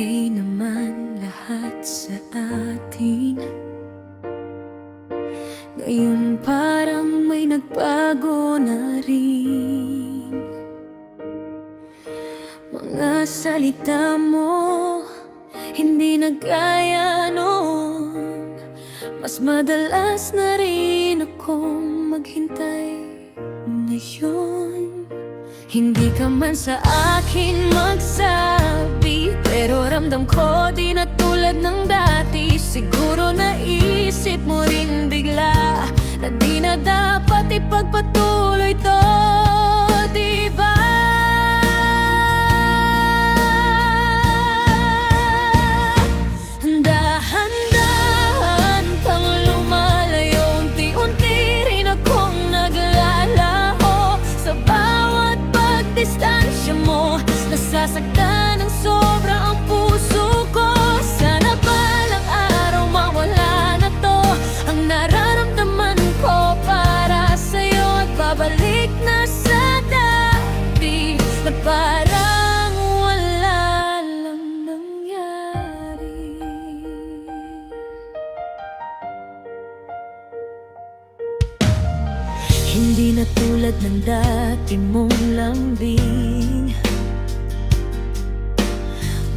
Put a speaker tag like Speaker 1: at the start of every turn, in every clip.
Speaker 1: okay naman lahat sa atin. Ngayon parang may nagbago na rin. Mga salita mo hindi na gaya noon. Mas madalas na rin akong maghintay ngayon. Hindi ka man sa akin magsabi, pero ramdam ko di na tulad ng dati. Siguro naisip mo rin bigla na di na dapat ipagpatuloy to, diba? Dahan-dahan kang lumalayo, unti-unti rin akong naglalaho. Sa bawat pagdistansya mo, nasasaktan ng sobra ang puso ko. Sana balang araw mawala na to ang nararamdaman ko para sa'yo, at babalik na sa dati na parang wala lang nangyari. Hindi na tulad ng dati mong lambing,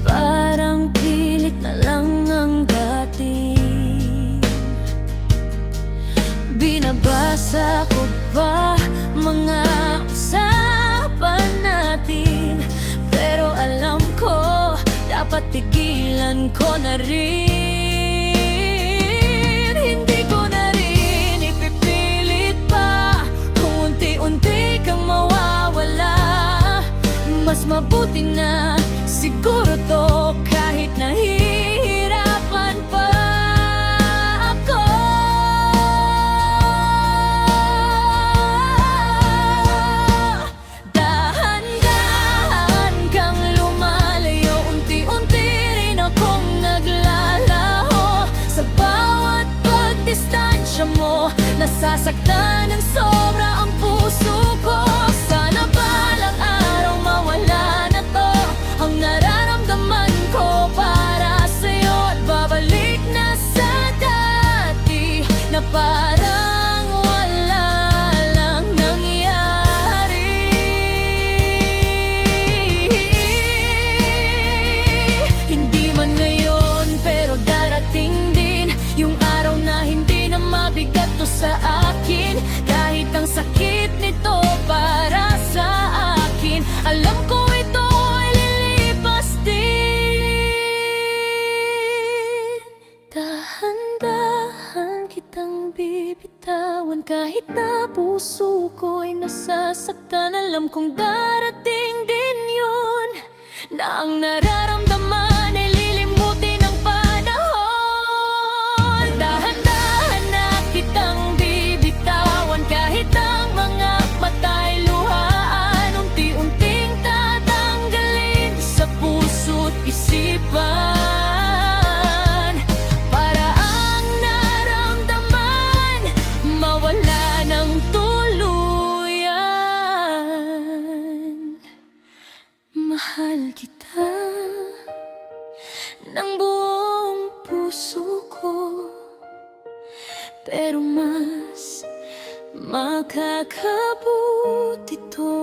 Speaker 1: parang pilit na lang ang dating. Binabasa ko pa mga usapan natin, pero alam ko dapat tigilan ko na rin. Hindi ko na rin ipipilit pa kung unti-unti kang mawawala. Mas mabuti na siguro to kahit nahihirapan pa ako. Dahan-dahan kang lumalayo, unti-unti rin akong naglalaho. Sa bawat pagdistansya mo, nasasaktan ng sobra ang puso ko. Sana balang araw mawala na to ang nararamdaman ko para sa'yo, at babalik na sa dati na parang wala lang nangyari. Hindi man ngayon, pero darating din yung araw na hindi na mabigat to sa akin. Kahit ang sakit nito para sa akin, alam ko ito ay lilipas din. Dahan-dahan kitang bibitawan kahit na puso ko'y nasasaktan. Alam kong darating din yun, na ang nararamdaman ay lilimutin ng panahon. Dahan-dahan na kitang bibitawan kahit ang mga mata'y luhaan. Unti-unting tatanggalin sa puso't isipan, para ang naramdaman mawala ng tuluyan. Mahal kita ng buong puso ko, pero mas makakabuti to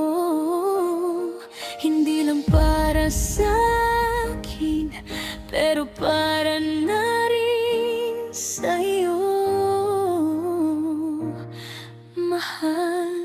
Speaker 1: hindi lang para sa akin, pero para na rin sa'yo, mahal.